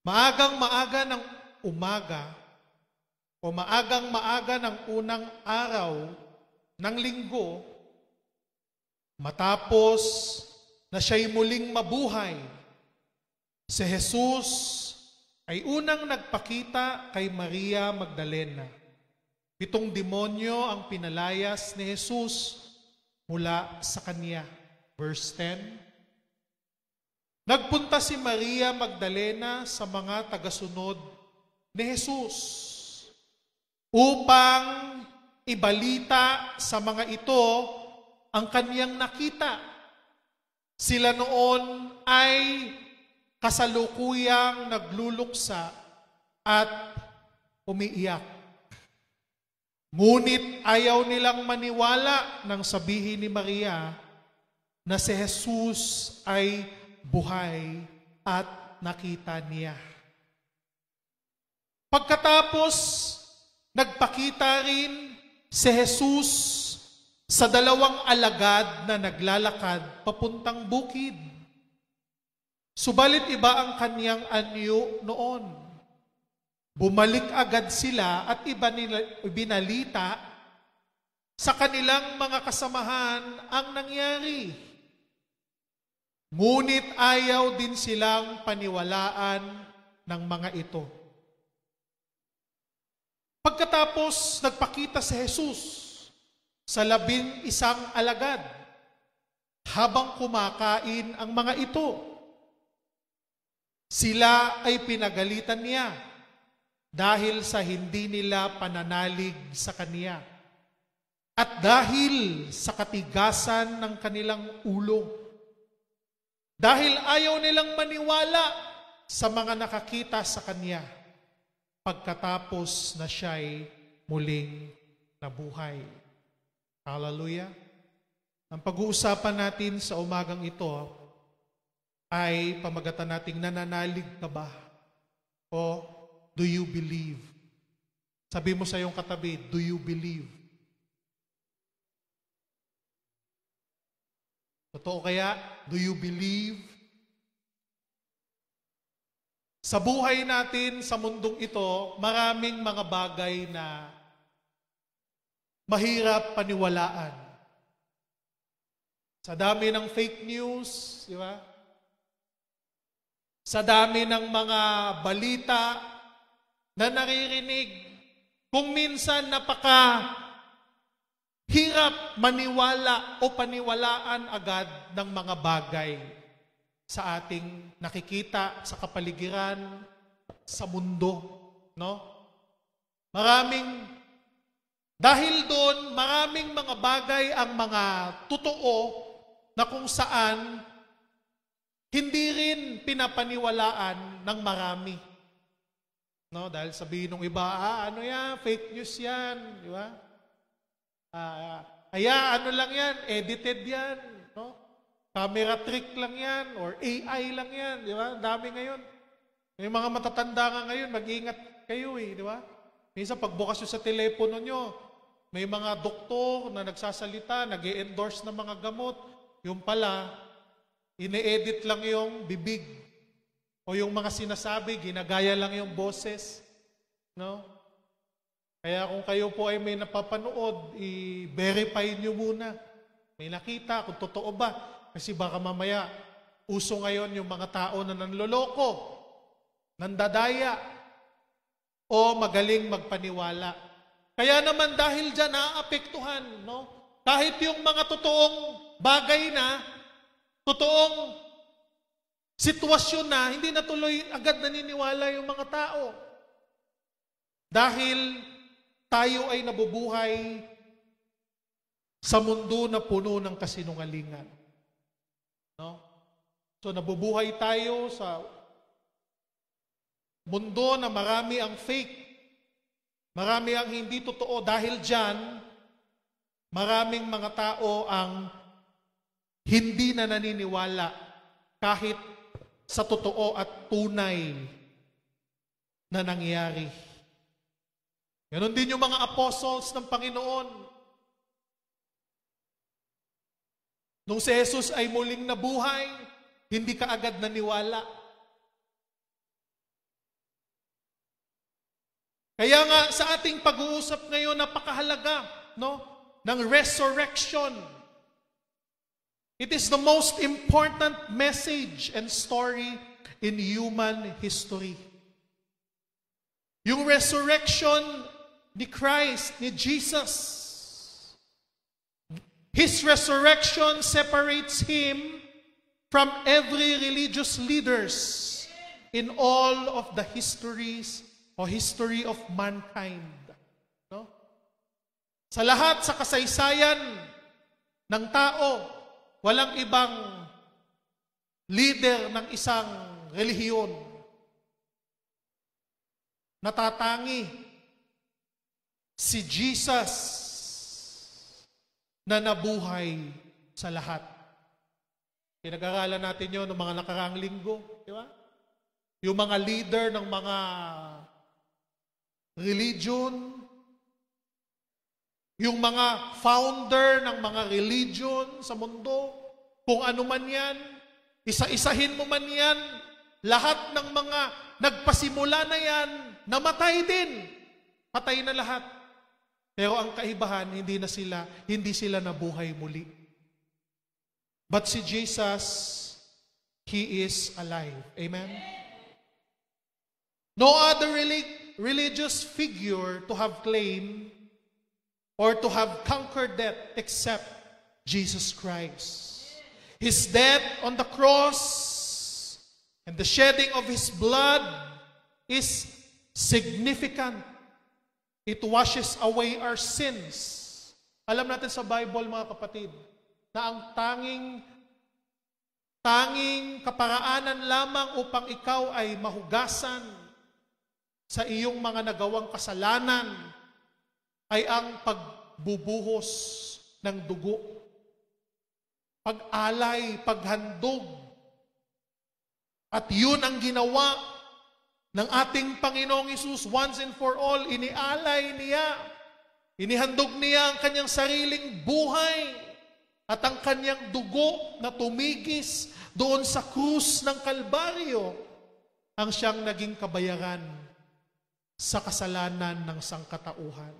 Maagang-maaga ng umaga o maagang-maaga ng unang araw ng linggo, matapos na siya'y muling mabuhay, si Jesus ay unang nagpakita kay Maria Magdalena. 7 demonyo ang pinalayas ni Jesus mula sa kanya. Verse 10, nagpunta si Maria Magdalena sa mga tagasunod ni Jesus upang ibalita sa mga ito ang kaniyang nakita. Sila noon ay kasalukuyang nagluluksa at umiiyak. Ngunit ayaw nilang maniwala nang sabihin ni Maria na si Jesus ay buhay at nakita niya. Pagkatapos, nagpakita rin si Jesus sa 2 alagad na naglalakad papuntang bukid. Subalit iba ang kaniyang anyo noon. Bumalik agad sila at ibinalita sa kanilang mga kasamahan ang nangyari. Ngunit ayaw din silang paniwalaan ng mga ito. Pagkatapos, nagpakita si Jesus sa 11 alagad habang kumakain ang mga ito. Sila ay pinagalitan niya dahil sa hindi nila pananalig sa kaniya at dahil sa katigasan ng kanilang ulo. Dahil ayaw nilang maniwala sa mga nakakita sa kanya pagkatapos na siya'y muling nabuhay. Hallelujah! Ang pag-uusapan natin sa umagang ito ay pamagatan nating nananalig ka ba? O do you believe? Sabi mo sa iyong katabi, do you believe? Totoo kaya? Do you believe? Sa buhay natin, sa mundong ito, maraming mga bagay na mahirap paniwalaan. Sa dami ng fake news, di ba? Sa dami ng mga balita na naririnig, kung minsan hirap maniwala o paniwalaan agad ng mga bagay sa ating nakikita sa kapaligiran, sa mundo, no? Dahil doon, maraming mga bagay ang mga totoo na kung saan hindi rin pinapaniwalaan ng marami. No, dahil sabihin ng iba, ano yan, fake news yan, di ba? Ano lang yan, edited yan, no? Camera trick lang yan, or AI lang yan, di ba? Dami ngayon. May mga matatanda nga ngayon, mag-ingat kayo di ba? Minsan pagbukas nyo sa telepono nyo, may mga doktor na nagsasalita, nag-i-endorse ng mga gamot, yung pala, ine-edit lang yung bibig, o yung mga sinasabi, ginagaya lang yung boses, no? Kaya kung kayo po ay may napapanood, i-verify nyo muna. May nakita kung totoo ba. Kasi baka mamaya, uso ngayon yung mga tao na nanloloko, nandadaya, o magaling magpaniwala. Kaya naman dahil dyan naaapektuhan, no? Kahit yung mga totoong bagay na, totoong sitwasyon na, hindi na tuloy agad naniniwala yung mga tao. Dahil tayo ay nabubuhay sa mundo na puno ng kasinungalingan. No? So nabubuhay tayo sa mundo na marami ang fake, marami ang hindi totoo. Dahil dyan, maraming mga tao ang hindi na naniniwala kahit sa totoo at tunay na nangyari. Ganon din yung mga apostles ng Panginoon. Nung si Jesus ay muling nabuhay, hindi ka agad naniwala. Kaya nga sa ating pag-uusap ngayon, napakahalaga, no, ng resurrection. It is the most important message and story in human history. Yung resurrection ni Christ, ni Jesus. His resurrection separates Him from every religious leaders in all of the histories o history of mankind. No? Sa lahat sa kasaysayan ng tao, walang ibang leader ng isang relihiyon natatangi si Jesus na nabuhay sa lahat. Pinag-aralan natin yun noong mga nakaraang linggo, di ba? Yung mga leader ng mga religion, yung mga founder ng mga religion sa mundo, kung ano man yan, isa-isahin mo man yan, lahat ng mga nagpasimula na yan, namatay din. Patay na lahat. Pero ang kaibahan, hindi sila nabuhay muli. But si Jesus, He is alive. Amen? No other religious figure to have claimed or to have conquered death except Jesus Christ. His death on the cross and the shedding of His blood is significant. It washes away our sins. Alam natin sa Bible, mga kapatid, na ang tanging kaparaanan lamang upang ikaw ay mahugasan sa iyong mga nagawang kasalanan ay ang pagbubuhos ng dugo, pag-alay, paghandog. At yun ang ginawa ng ating Panginoong Hesus once and for all. Inialay niya, inihandog niya ang kanyang sariling buhay at ang kanyang dugo na tumigis doon sa krus ng Kalbaryo ang siyang naging kabayaran sa kasalanan ng sangkatauhan.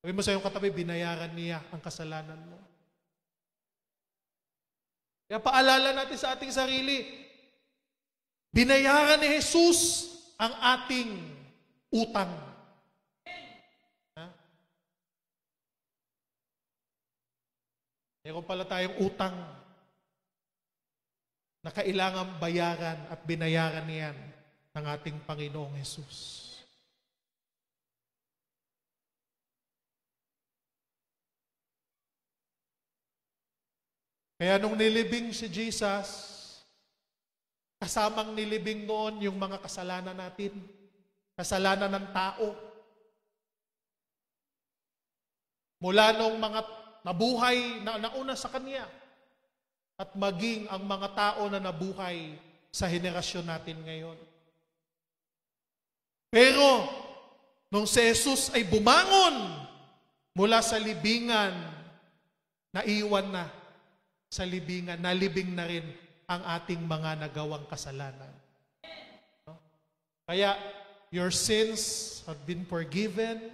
Sabi mo sa iyong katabi, binayaran niya ang kasalanan mo. Kaya paalala natin sa ating sarili, binayaran ni Jesus ang ating utang. Ha? Meron pala tayong utang na kailangan bayaran at binayaran niyan ng ating Panginoong Jesus. Kaya nung nilibing si Jesus, kasamang nilibing noon yung mga kasalanan natin, kasalanan ng tao. Mula nung mga nabuhay na nauna sa Kanya, at maging ang mga tao na nabuhay sa henerasyon natin ngayon. Pero, nung si Jesus ay bumangon mula sa libingan, naiwan na sa libingan, nalibing na rin ang ating mga nagawang kasalanan. No? Kaya, your sins have been forgiven.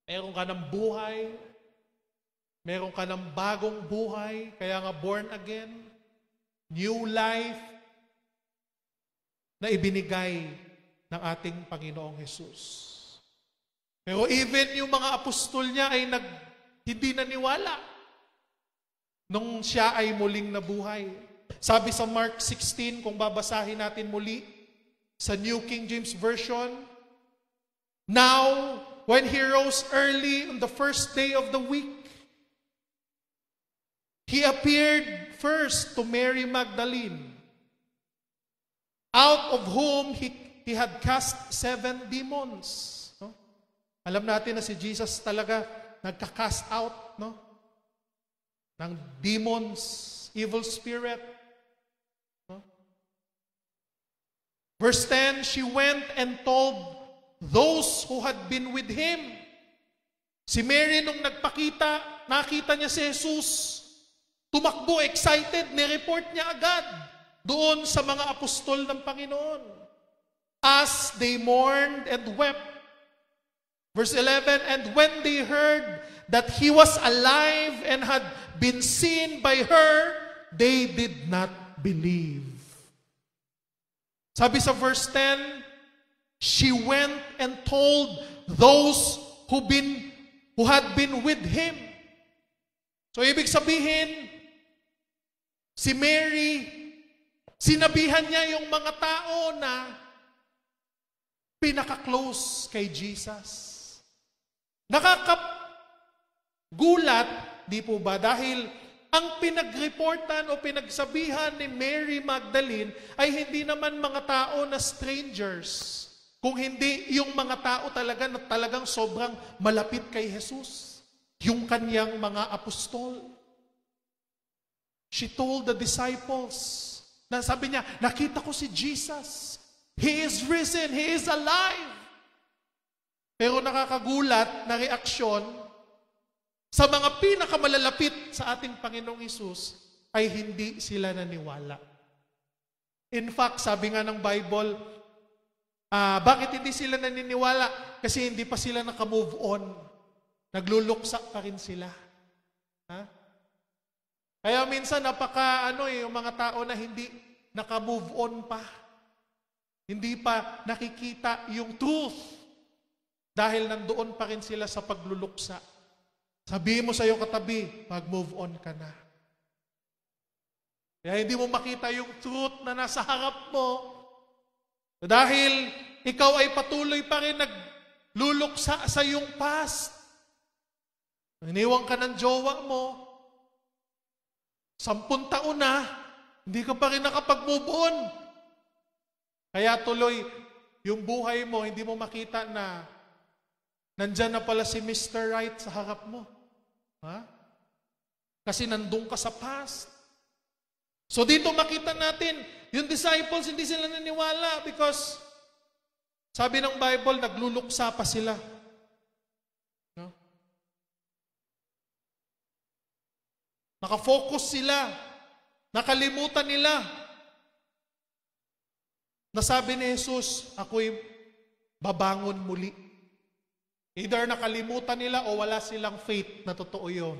Meron ka ng buhay. Meron ka ng bagong buhay. Kaya nga born again. New life na ibinigay ng ating Panginoong Hesus. Pero even yung mga apostol niya ay hindi naniwala nung siya ay muling nabuhay. Sabi sa Mark 16, kung babasahin natin muli, sa New King James Version, now, when he rose early on the first day of the week, he appeared first to Mary Magdalene, out of whom he had cast 7 demons. No? Alam natin na si Jesus talaga nagka-cast out, no? Ng demons, evil spirit. No? Verse 10, she went and told those who had been with him. Si Mary nung nakita niya si Jesus, tumakbo, excited, nireport niya agad doon sa mga apostol ng Panginoon. us they mourned and wept. Verse 11, and when they heard that he was alive and had been seen by her, they did not believe. Sabi sa verse 10, she went and told those who had been with him. So ibig sabihin, si Mary, sinabihan niya yung mga tao na pinaka-close kay Jesus. Nakakagulat, di po ba? Dahil ang pinagreportan o pinagsabihan ni Mary Magdalene ay hindi naman mga tao na strangers. Kung hindi yung mga tao talaga na talagang sobrang malapit kay Jesus. Yung kanyang mga apostol. She told the disciples, na sabi niya, nakita ko si Jesus. He is risen. He is alive. Pero nakakagulat na reaksyon sa mga pinakamalalapit sa ating Panginoong Hesus ay hindi sila naniwala. In fact, sabi nga ng Bible, bakit hindi sila naniniwala? Kasi hindi pa sila naka-move on. Nagluluksa pa rin sila. Ha? Kaya minsan yung mga tao na hindi naka-move on pa. Hindi pa nakikita yung truth. Dahil nandoon pa rin sila sa pagluluksa. Sabihin mo sa iyong katabi, mag-move on ka na. Kaya hindi mo makita yung truth na nasa harap mo. Dahil ikaw ay patuloy pa rin nagluluksa sa iyong past. Iniwan ka ng jowa mo. 10 taon na, hindi ka pa rin nakapag-move on. Kaya tuloy, yung buhay mo, hindi mo makita na nandyan na pala si Mr. Right sa harap mo. Ha? Kasi nandun ka sa past. So dito makita natin, yung disciples hindi sila naniwala because sabi ng Bible, nagluluksa pa sila. No? Nakafocus sila. Nakalimutan nila. Nasabi ni Jesus, ako'y babangon muli. Either nakalimutan nila o wala silang faith na totoo yun.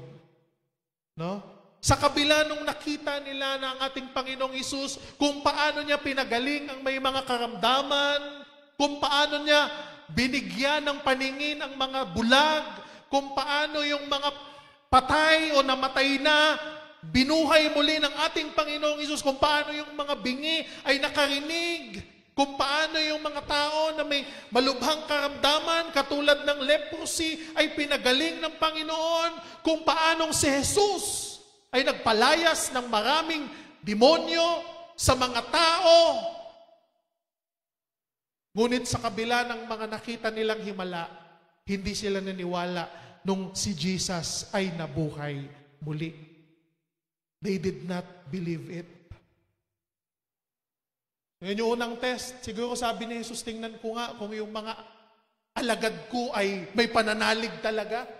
No? Sa kabila nung nakita nila na ang ating Panginoong Hesus, kung paano niya pinagaling ang may mga karamdaman, kung paano niya binigyan ng paningin ang mga bulag, kung paano yung mga patay o namatay na, binuhay muli ng ating Panginoong Hesus, kung paano yung mga bingi ay nakarinig, kung paano yung mga tao na may malubhang karamdaman, katulad ng leprosy, ay pinagaling ng Panginoon, kung paanong si Jesus ay nagpalayas ng maraming demonyo sa mga tao. Ngunit sa kabila ng mga nakita nilang himala, hindi sila naniwala nung si Jesus ay nabuhay muli. They did not believe it. Ngayon yung unang test, siguro sabi ni Jesus, tingnan ko nga kung yung mga alagad ko ay may pananalig talaga.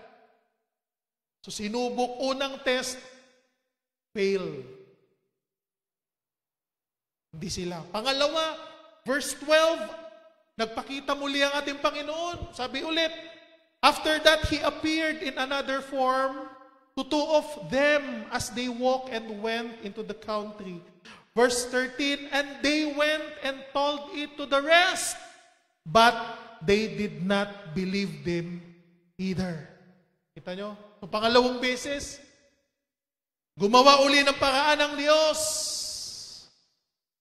So sinubok, unang test, fail. Hindi sila. Pangalawa, verse 12, nagpakita muli ang ating Panginoon. Sabi ulit, after that, He appeared in another form to 2 of them as they walked and went into the country. Verse 13, and they went and told it to the rest, but they did not believe them either. Kita nyo? So, pangalawang beses, gumawa uli ng paraan ng Diyos.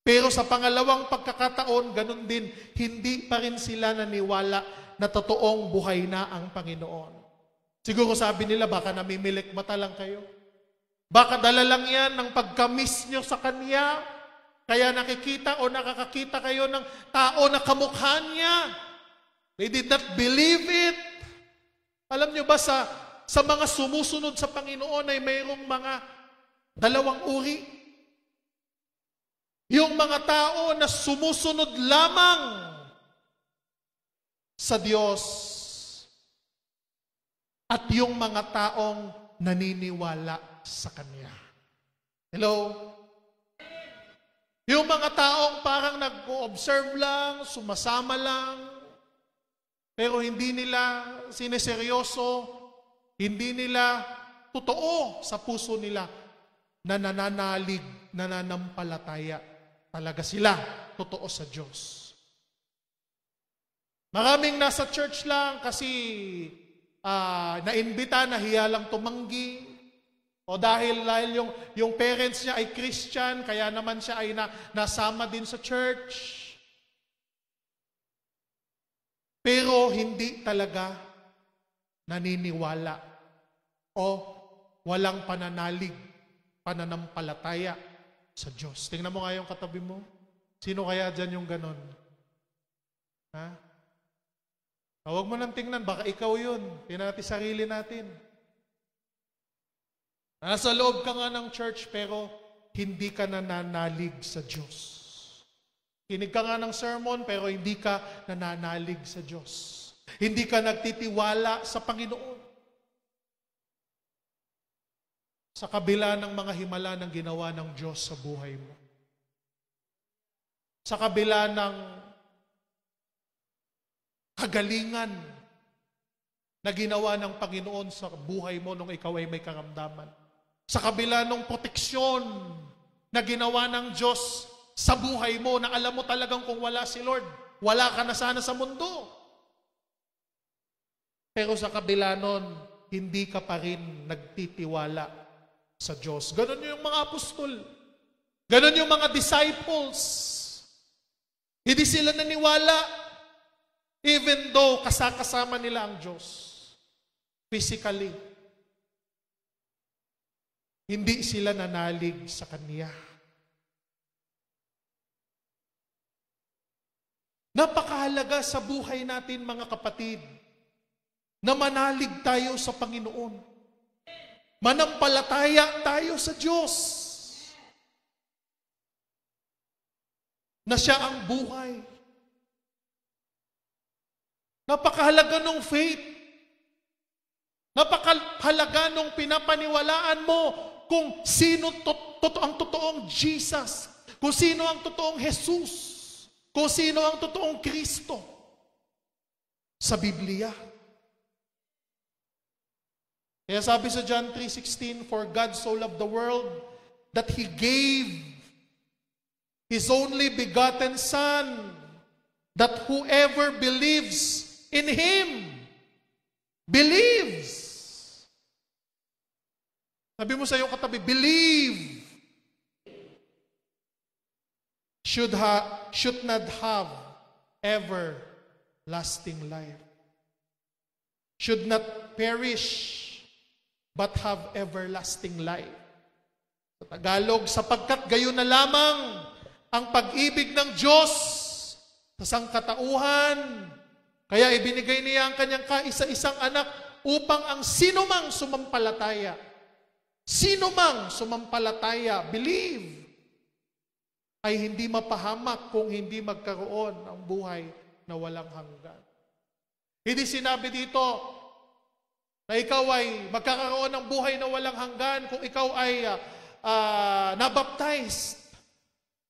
Pero sa pangalawang pagkakataon, ganun din, hindi pa rin sila naniwala na totoong buhay na ang Panginoon. Siguro sabi nila, baka namimilik mata lang kayo. Baka dala lang yan ng pagka-miss nyo sa Kanya. Kaya nakikita o nakakakita kayo ng tao na kamukha niya. They did not believe it. Alam nyo ba sa mga sumusunod sa Panginoon ay mayroong mga dalawang uri? Yung mga tao na sumusunod lamang sa Diyos at yung mga taong naniniwala sa Kanya. Hello? Yung mga taong parang nag-observe lang, sumasama lang, pero hindi nila sineseryoso, hindi nila totoo sa puso nila na nananalig, nananampalataya talaga sila totoo sa Diyos. Maraming nasa church lang kasi naimbita, nahiya lang tumanggi, o dahil yung parents niya ay Christian, kaya naman siya ay nasama din sa church. Pero hindi talaga naniniwala o walang pananalig, pananampalataya sa Diyos. Tingnan mo nga yung katabi mo. Sino kaya dyan yung ganon? Ha? Huwag mo nang tingnan, baka ikaw yun. Tingnan natin sarili natin. Nasa loob ka nga ng church pero hindi ka nananalig sa Diyos. Kinig ka nga ng sermon pero hindi ka nananalig sa Diyos. Hindi ka nagtitiwala sa Panginoon. Sa kabila ng mga himala ng ginawa ng Diyos sa buhay mo. Sa kabila ng kagalingan na ginawa ng Panginoon sa buhay mo nung ikaw ay may karamdaman. Sa kabila ng proteksyon na ginawa ng Diyos sa buhay mo, na alam mo talagang kung wala si Lord, wala ka na sana sa mundo. Pero sa kabila nun, hindi ka pa rin nagtitiwala sa Diyos. Ganon yung mga apostol. Ganon yung mga disciples. Hindi sila naniwala, even though kasama nila ang Diyos. Physically. Hindi sila nanalig sa Kanya. Napakahalaga sa buhay natin, mga kapatid, na manalig tayo sa Panginoon. Manampalataya tayo sa Diyos. Na siya ang buhay. Napakahalaga ng faith. Napakahalaga nung pinapaniwalaan mo kung sino ang totoong Jesus, kung sino ang totoong Jesus, kung sino ang totoong Kristo sa Biblia. Kaya sabi sa John 3:16, "For God so loved the world that He gave His only begotten Son, that whoever believes in Him believes." Sabi mo sa iyong katabi, believe. Should not have everlasting life. Should not perish, but have everlasting life. Sa Tagalog, sapagkat gayon na lamang ang pag-ibig ng Diyos sa sangkatauhan, kaya ibinigay niya ang kanyang kaisa-isang anak upang ang sinumang sumampalataya, believe, ay hindi mapahamak kung hindi magkaroon ng buhay na walang hanggan. Hindi sinabi dito na ikaw ay magkakaroon ng buhay na walang hanggan kung ikaw ay nabaptized.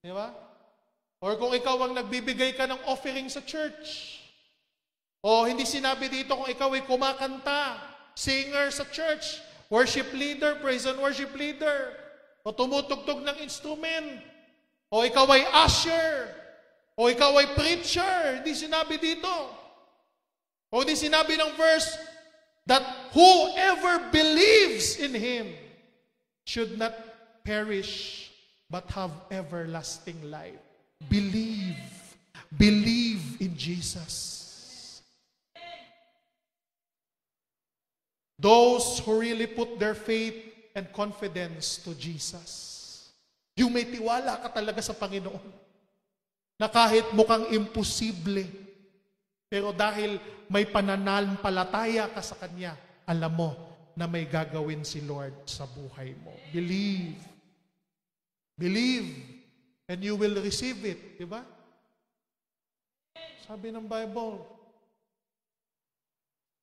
Di ba? Or kung ikaw ang nagbibigay ka ng offering sa church. O hindi sinabi dito kung ikaw ay kumakanta, singer sa church, worship leader, praise and worship leader, o tumutugtog ng instrument, o ikaw ay usher, o ikaw ay preacher. Hindi sinabi dito. O hindi sinabi ng verse that whoever believes in Him should not perish but have everlasting life. Believe. Believe in Jesus. Those who really put their faith and confidence to Jesus. Yung may tiwala ka talaga sa Panginoon. Na kahit mukhang imposible, pero dahil may pananampalataya ka sa Kanya, alam mo na may gagawin si Lord sa buhay mo. Believe. Believe, and you will receive it. Diba? Sabi ng Bible.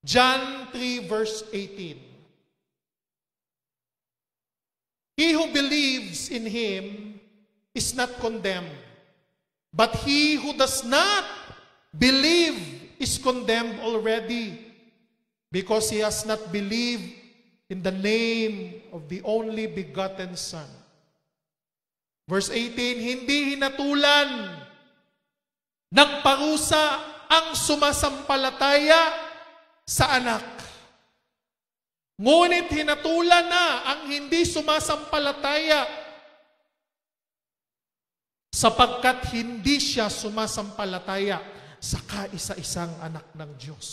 John 3 verse 18. He who believes in Him is not condemned. But he who does not believe is condemned already, because he has not believed in the name of the only begotten Son. Verse 18, hindi hinatulan ng parusa ang sumasampalataya sa anak. Ngunit hinatulan na ang hindi sumasampalataya, sapagkat hindi siya sumasampalataya sa kaisa-isang anak ng Diyos.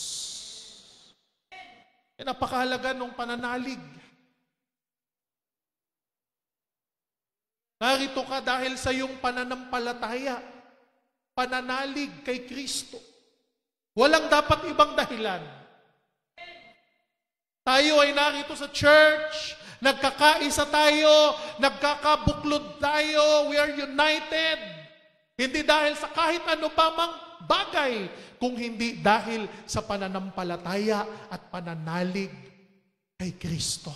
Napakahalaga ng pananalig. Narito ka dahil sa iyong pananampalataya, pananalig kay Kristo. Walang dapat ibang dahilan. Tayo ay narito sa church, nagkakaisa tayo, nagkakabuklod tayo, we are united. Hindi dahil sa kahit ano pa mang bagay, kung hindi dahil sa pananampalataya at pananalig kay Kristo.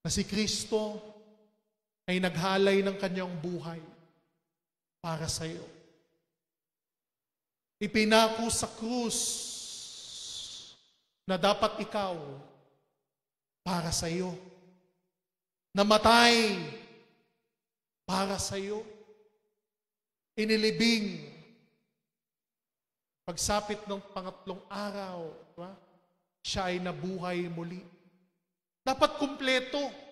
Na si Kristo ay naghalay ng kanyang buhay para sa iyo. Ipinako sa krus na dapat ikaw para sa iyo. Namatay para sa iyo. Inilibing. Pagsapit ng pangatlong araw, diba? Siya ay nabuhay muli. Dapat kumpleto.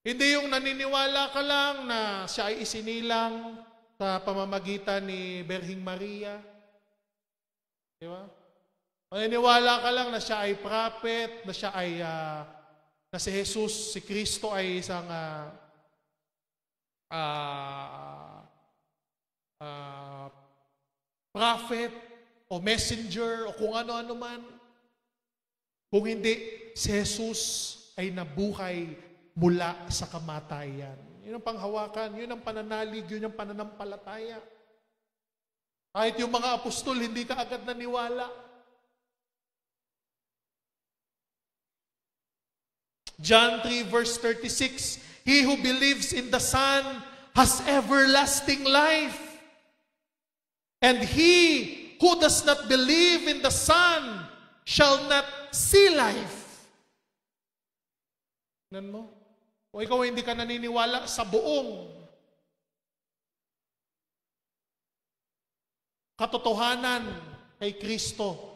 Hindi yung naniniwala ka lang na siya ay isinilang sa pamamagitan ni Berhing Maria. Di ba? Naniniwala ka lang na siya ay prophet, na siya ay, na si Jesus, si Kristo ay isang prophet o messenger o kung ano-ano man. Kung hindi, si Jesus ay nabuhay mula sa kamatayan. Yun ang panghawakan, yun ang pananalig, yun ang pananampalataya. Kahit yung mga apostol, hindi ka agad naniwala. John 3 verse 36, he who believes in the Son has everlasting life. And he who does not believe in the Son shall not see life. Tignan mo? O ikaw hindi ka naniniwala sa buong katotohanan kay Kristo.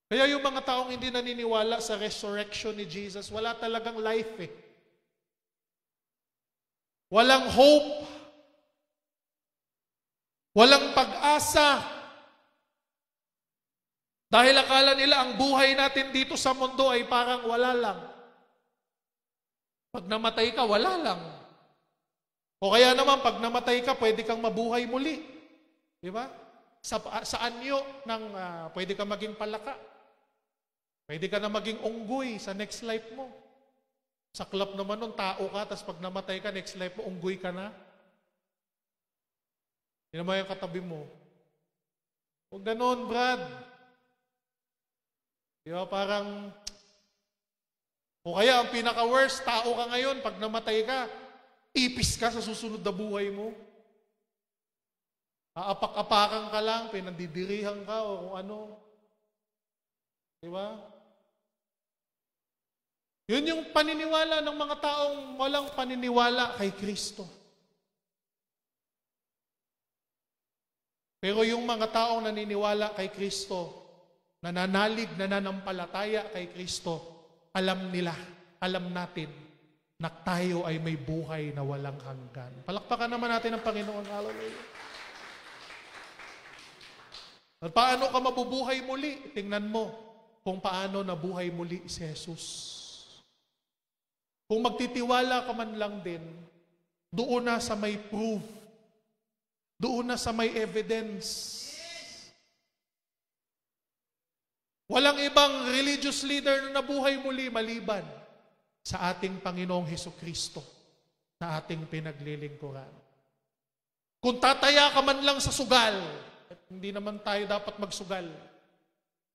Kaya yung mga taong hindi naniniwala sa resurrection ni Jesus, wala talagang life eh. Walang hope. Walang pag-asa. Dahil akala nila ang buhay natin dito sa mundo ay parang wala lang. Pag namatay ka, wala lang. O kaya naman, pag namatay ka, pwede kang mabuhay muli. Di ba? Sa anyo ng pwede kang maging palaka. Pwede ka na maging unggoy sa next life mo. Sa club naman nun, tao ka, tapos pag namatay ka, next life mo, unggoy ka na. Yun naman yung katabi mo. Huwag ganon, Brad. Di ba, parang, o kaya ang pinaka-worst, tao ka ngayon, pag namatay ka, ipis ka sa susunod na buhay mo. Aapak-apakan ka lang, pinandidirihan ka, o kung ano. Di ba? Yun yung paniniwala ng mga taong walang paniniwala kay Kristo. Pero yung mga taong naniniwala kay Kristo, nananalig, nananampalataya kay Kristo, alam nila, alam natin, na tayo ay may buhay na walang hanggan. Palakpakan naman natin ang Panginoon. Hallelujah. At paano ka mabubuhay muli? Tingnan mo kung paano nabuhay muli si Jesus. Kung magtitiwala ka man lang din, doon na sa may proof, doon na sa may evidence. Walang ibang religious leader na nabuhay muli maliban sa ating Panginoong Hesukristo na ating pinaglilingkuran. Kung tataya ka man lang sa sugal, Hindi naman tayo dapat magsugal.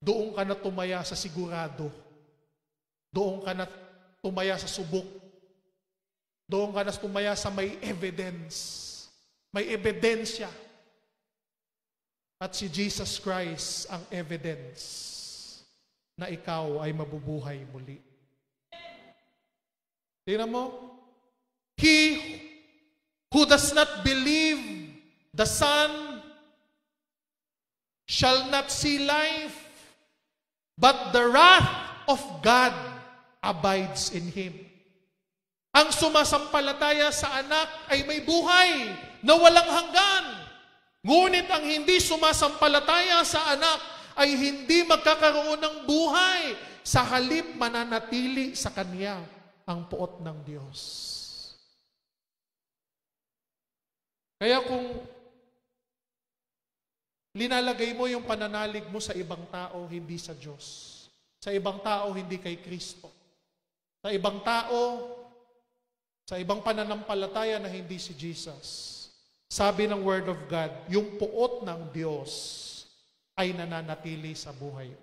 Doon ka na tumaya sa sigurado. Doon ka na tumaya sa subok. Doon ka na tumaya sa may evidence. May ebidensya. At si Jesus Christ ang evidence na ikaw ay mabubuhay muli. Tingnan mo, he who does not believe the Son shall not see life, but the wrath of God abides in him. Ang sumasampalataya sa anak ay may buhay na walang hanggan. Ngunit ang hindi sumasampalataya sa anak ay hindi magkakaroon ng buhay. Sa halip mananatili sa kanya ang puot ng Diyos. Kaya kung linalagay mo yung pananalig mo sa ibang tao, hindi sa Diyos. Sa ibang tao, hindi kay Kristo. Sa ibang tao, sa ibang pananampalataya na hindi si Jesus. Sabi ng Word of God, yung puot ng Diyos ay nananatili sa buhay.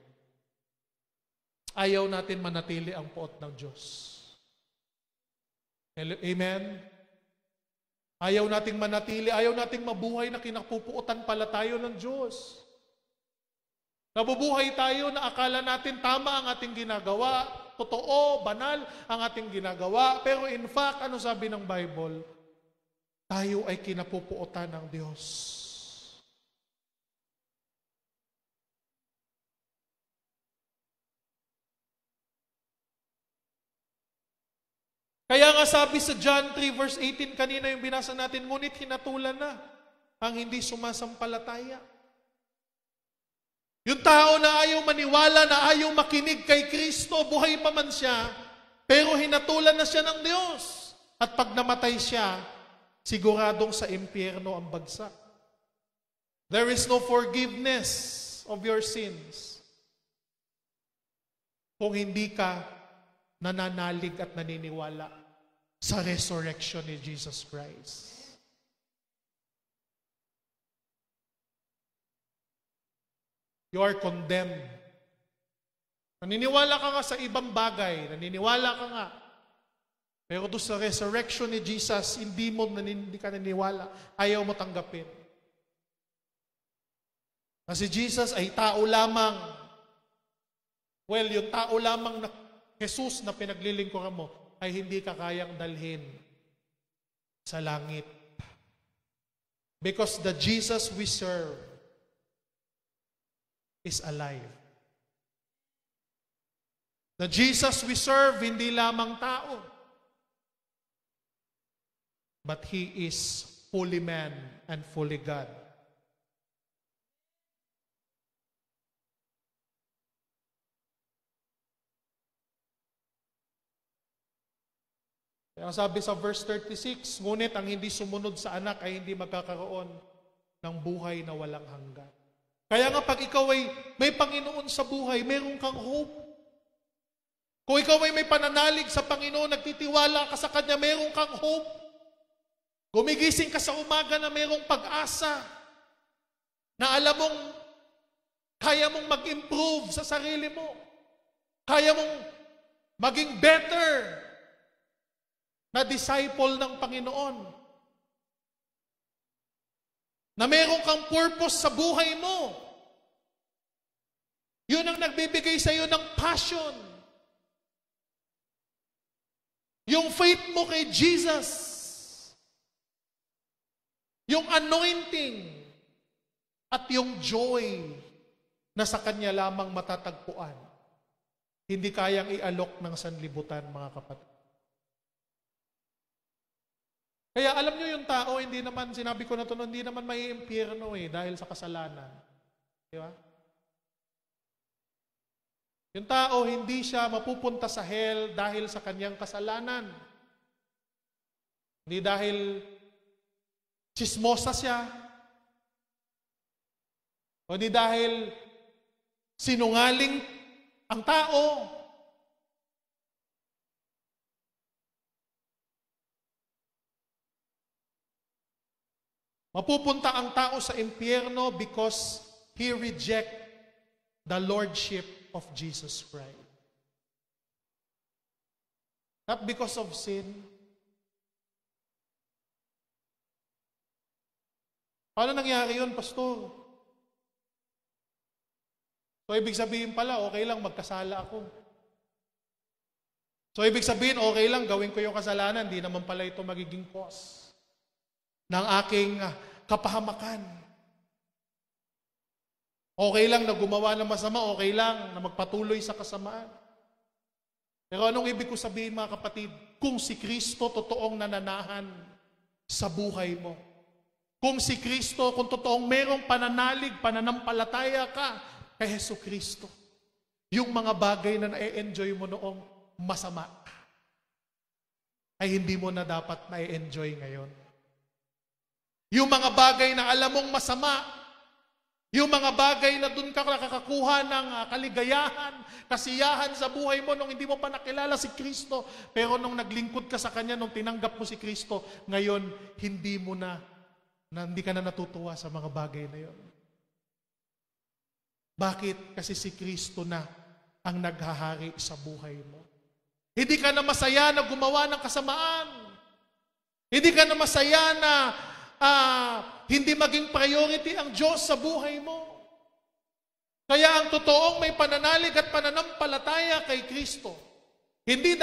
Ayaw natin manatili ang puot ng Diyos. Amen? Ayaw nating manatili, ayaw nating mabuhay na kinapupuotan pala tayo ng Diyos. Nabubuhay tayo na akala natin tama ang ating ginagawa, totoo, banal ang ating ginagawa. Pero in fact, ano sabi ng Bible? Tayo ay kinapupuotan ng Diyos. Kaya nga sabi sa John 3 verse 18 kanina yung binasa natin, ngunit hinatulan na ang hindi sumasampalataya. Yung tao na ayaw maniwala, na ayaw makinig kay Kristo, buhay pa man siya, pero hinatulan na siya ng Diyos. At pag namatay siya, siguradong sa impyerno ang bagsak. There is no forgiveness of your sins kung hindi ka nananalig at naniniwala sa resurrection ni Jesus Christ. You are condemned. Naniniwala ka nga sa ibang bagay, naniniwala ka nga. Pero doon sa resurrection ni Jesus, hindi ka naniniwala, ayaw mo tanggapin. Kasi Jesus ay tao lamang. Well, yung tao lamang na Jesus na pinaglilingkuran mo ay hindi ka kayang dalhin sa langit. Because the Jesus we serve is alive. The Jesus we serve, hindi lamang tao, but He is fully man and fully God. Kaya sabi sa verse 36, ngunit ang hindi sumunod sa anak ay hindi magkakaroon ng buhay na walang hanggan. Kaya nga pag ikaw ay may Panginoon sa buhay, meron kang hope. Kung ikaw ay may pananalig sa Panginoon, nagtitiwala ka sa Kanya, meron kang hope. Gumigising ka sa umaga na merong pag-asa, na alam mong kaya mong mag-improve sa sarili mo. Kaya mong maging better na disciple ng Panginoon. Na meron kang purpose sa buhay mo. Yun ang nagbibigay sa iyo ng passion. Yung faith mo kay Jesus. Yung anointing. At yung joy na sa Kanya lamang matatagpuan. Hindi kayang ialok ng sanlibutan, mga kapatid. Kaya alam nyo yung tao, hindi naman, sinabi ko na ito, hindi naman may impyerno dahil sa kasalanan. Di ba? Yung tao, hindi siya mapupunta sa hell dahil sa kanyang kasalanan. Hindi dahil chismosa siya. O hindi dahil sinungaling ang tao. Mapupunta ang tao sa impyerno because he reject the lordship of Jesus Christ. Not because of sin. Paano nangyari yun, Pastor? So, ibig sabihin pala, okay lang magkasala ako. So, ibig sabihin, okay lang gawin ko yung kasalanan, hindi naman pala ito magiging cause ng aking kapahamakan. Okay lang na gumawa ng masama, okay lang na magpatuloy sa kasamaan. Pero anong ibig ko sabihin, mga kapatid? Kung si Kristo totoong nananahan sa buhay mo, kung si Kristo, kung totoong merong pananalig, pananampalataya ka kay Hesus Kristo, yung mga bagay na na-enjoy mo noong masama, ay hindi mo na dapat na-enjoy ngayon. Yung mga bagay na alam mong masama, yung mga bagay na doon ka nakakakuha ng kaligayahan, kasiyahan sa buhay mo nung hindi mo pa nakilala si Kristo, pero nung naglingkod ka sa Kanya, nung tinanggap mo si Kristo, ngayon hindi mo hindi ka na natutuwa sa mga bagay na yon. Bakit? Kasi si Kristo na ang naghahari sa buhay mo. Hindi ka na masaya na gumawa ng kasamaan. Hindi ka na masaya na hindi maging priority ang Diyos sa buhay mo. Kaya ang totoong may pananalig at pananampalataya kay Kristo, hindi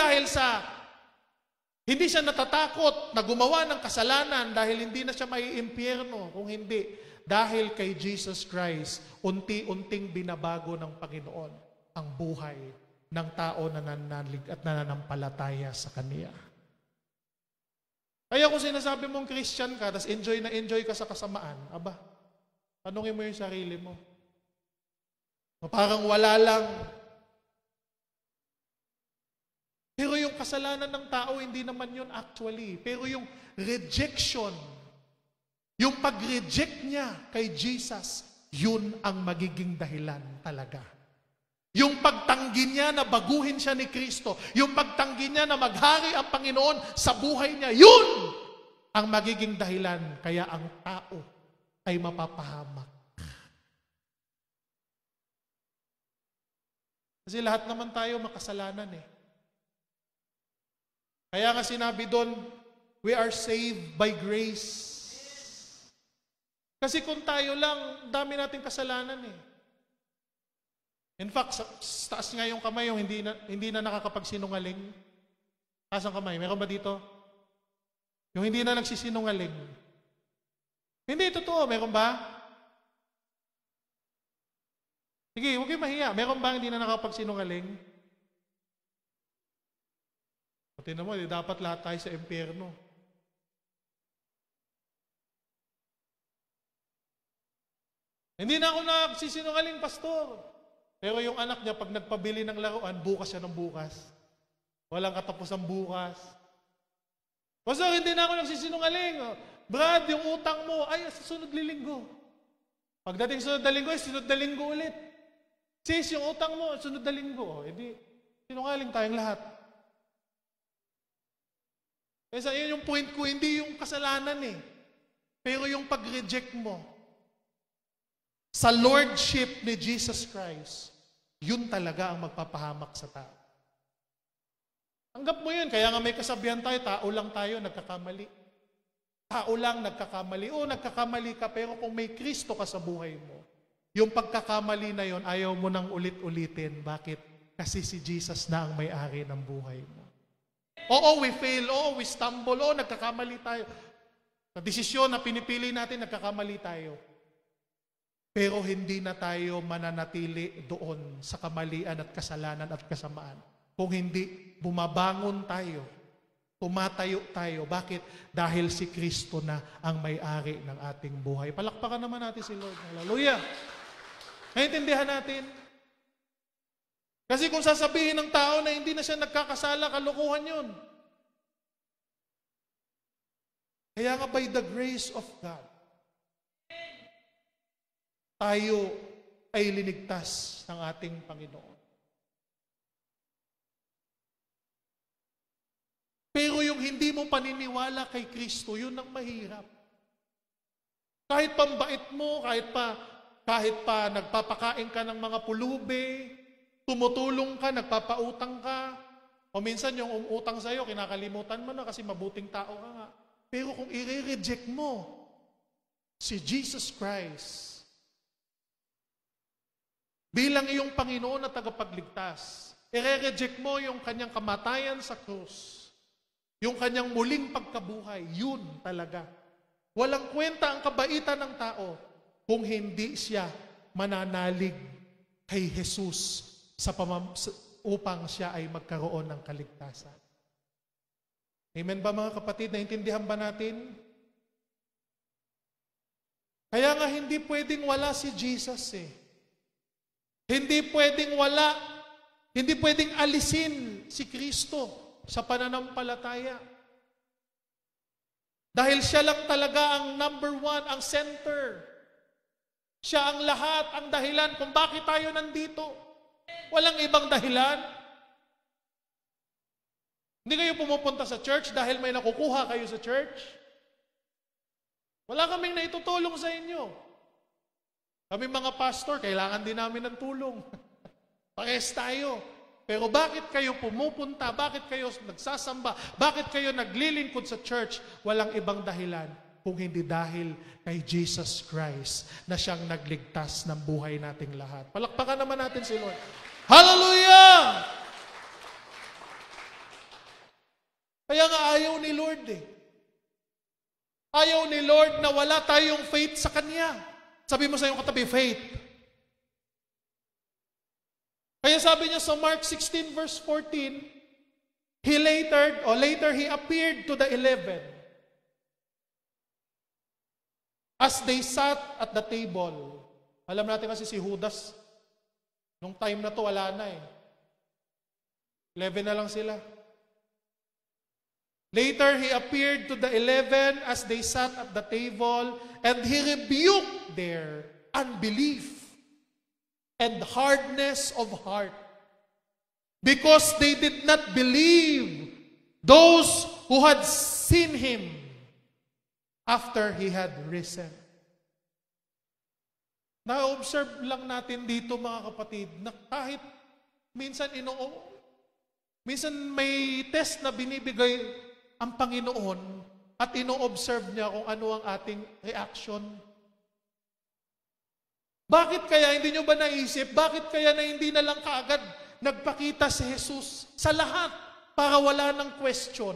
siya natatakot na gumawa ng kasalanan dahil hindi na siya maiimpyerno, kung hindi, dahil kay Jesus Christ, unti-unting binabago ng Panginoon ang buhay ng tao na nananalig at nananampalataya sa Kanya. Kaya kung sinasabi mong Christian ka, tas enjoy na enjoy ka sa kasamaan, aba, tanungin mo yung sarili mo. Parang wala lang. Pero yung kasalanan ng tao, hindi naman yun actually. Pero yung rejection, yung pag-reject niya kay Jesus, yun ang magiging dahilan talaga. Yung pagtanggi niya na baguhin siya ni Kristo, yung pagtanggi niya na maghari ang Panginoon sa buhay niya, yun ang magiging dahilan kaya ang tao ay mapapahamak. Kasi lahat naman tayo makasalanan eh. Kaya nga sinabi doon, we are saved by grace. Kasi kung tayo lang, dami nating kasalanan eh. In fact, taas nga yung kamay yung hindi na nakakapagsinungaling. Taas ang kamay. Meron ba dito? Yung hindi na nagsisinungaling. Hindi, totoo. Meron ba? Sige, huwag kayong mahiya. Meron ba hindi na nakakapagsinungaling? Pati naman, dapat lahat tayo sa impyerno. Hindi na ako nagsisinungaling, Pastor. Pero yung anak niya, pag nagpabili ng laruan, bukas siya ng bukas. Walang katapusang bukas. Pastor, hindi na ako nagsisinungaling. Brad, yung utang mo, ay, sa sunod linggo. Pagdating sunod na linggo, ay sunod na linggo ulit. Sis, yung utang mo, sunod na linggo. Hindi, sinungaling tayong lahat. Kaya yun yung point ko, hindi yung kasalanan eh. Pero yung pag-reject mo sa lordship ni Jesus Christ, yun talaga ang magpapahamak sa tao. Tanggap mo yun. Kaya nga may kasabihan tayo, tao lang tayo, nagkakamali. Tao lang, nagkakamali. O, nagkakamali ka, pero kung may Kristo ka sa buhay mo, yung pagkakamali na yun, ayaw mo nang ulit-ulitin. Bakit? Kasi si Jesus na ang may-ari ng buhay mo. Oo, we fail. Oo, we stumble. Oo, nagkakamali tayo. Sa desisyon na pinipili natin, nagkakamali tayo. Pero hindi na tayo mananatili doon sa kamalian at kasalanan at kasamaan. Kung hindi, bumabangon tayo. Tumatayo tayo. Bakit? Dahil si Kristo na ang may-ari ng ating buhay. Palakpakan naman natin si Lord. Hallelujah! Naintindihan natin? Kasi kung sasabihin ng tao na hindi na siya nagkakasala, kalokohan yun. Kaya nga by the grace of God, tayo ay linigtas ng ating Panginoon. Pero yung hindi mo paniniwala kay Kristo, yun ang mahirap. Kahit pambait mo, kahit pa nagpapakain ka ng mga pulubi, tumutulong ka, nagpapautang ka, o minsan yung umutang sa'yo, kinakalimutan mo na kasi mabuting tao ka nga. Pero kung i-reject mo si Jesus Christ bilang iyong Panginoon at tagapagligtas, i-reject mo yung kanyang kamatayan sa krus, yung kanyang muling pagkabuhay, yun talaga. Walang kwenta ang kabaitan ng tao kung hindi siya mananalig kay Jesus upang siya ay magkaroon ng kaligtasan. Amen ba mga kapatid? Naintindihan ba natin? Kaya nga hindi pwedeng wala si Jesus eh. Hindi pwedeng alisin si Kristo sa pananampalataya. Dahil siya lang talaga ang number one, ang center. Siya ang lahat, ang dahilan kung bakit tayo nandito. Walang ibang dahilan. Hindi kayo pumupunta sa church dahil may nakukuha kayo sa church. Wala kaming naitutulong sa inyo. Kami mga pastor, kailangan din namin ng tulong. Pares tayo. Pero bakit kayo pumupunta? Bakit kayo nagsasamba? Bakit kayo naglilingkod sa church? Walang ibang dahilan kung hindi dahil kay Jesus Christ na siyang nagligtas ng buhay nating lahat. Palakpakan naman natin si Lord. Hallelujah! Kaya nga ayaw ni Lord eh. Ayaw ni Lord na wala tayong faith sa Kanya. Sabi mo sa iyong katabi, faith. Kaya sabi niya sa Mark 16 verse 14, later he appeared to the 11 as they sat at the table. Alam natin kasi si Judas, nung time na to wala na eh. 11 na lang sila. Later, he appeared to the 11 as they sat at the table, and he rebuked their unbelief and hardness of heart, because they did not believe those who had seen him after he had risen. Na-observe lang natin dito mga kapatid, na kahit minsan may test na binibigay ang Panginoon at ino-observe niya kung ano ang ating reaction. Bakit kaya, hindi nyo ba naisip, bakit kaya na hindi na lang kaagad nagpakita si Jesus sa lahat para wala ng question?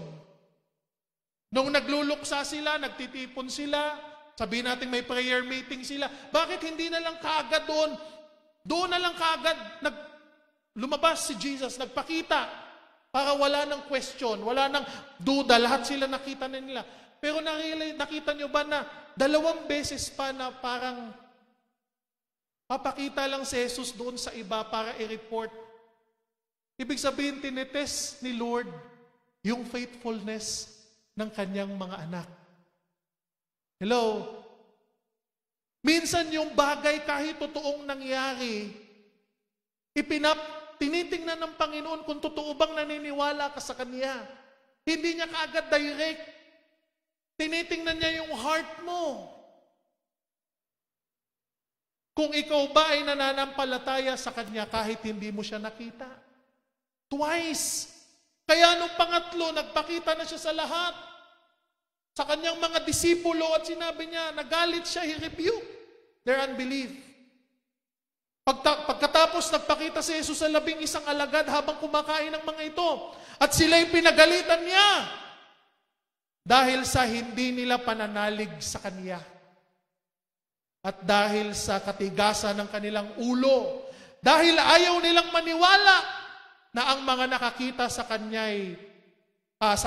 Nung nagluluksa sila, nagtitipon sila, sabihin natin may prayer meeting sila, bakit hindi na lang kaagad doon na lang kaagad lumabas si Jesus, nagpakita? Para wala ng question, wala ng duda, lahat sila nakita na nila. Pero nakita nyo ba na 2 beses pa na parang papakita lang si Jesus doon sa iba para i-report? Ibig sabihin, tinetest ni Lord yung faithfulness ng kanyang mga anak. Hello? Minsan yung bagay kahit totoong nangyari, tinitingnan ng Panginoon kung totoo bang naniniwala ka sa Kanya. Hindi niya kaagad direct. Tinitingnan niya yung heart mo. Kung ikaw ba ay nananampalataya sa Kanya kahit hindi mo siya nakita. Twice. Kaya nung pangatlo, nagpakita na siya sa lahat. Sa Kanyang mga disipulo at sinabi niya, nagalit siya, he rebuked their unbelief. Pagkatapos nagpakita si Jesus sa 11 alagad habang kumakain ng mga ito. At sila'y pinagalitan niya dahil sa hindi nila pananalig sa Kanya. At dahil sa katigasan ng kanilang ulo. Dahil ayaw nilang maniwala na ang mga nakakita sa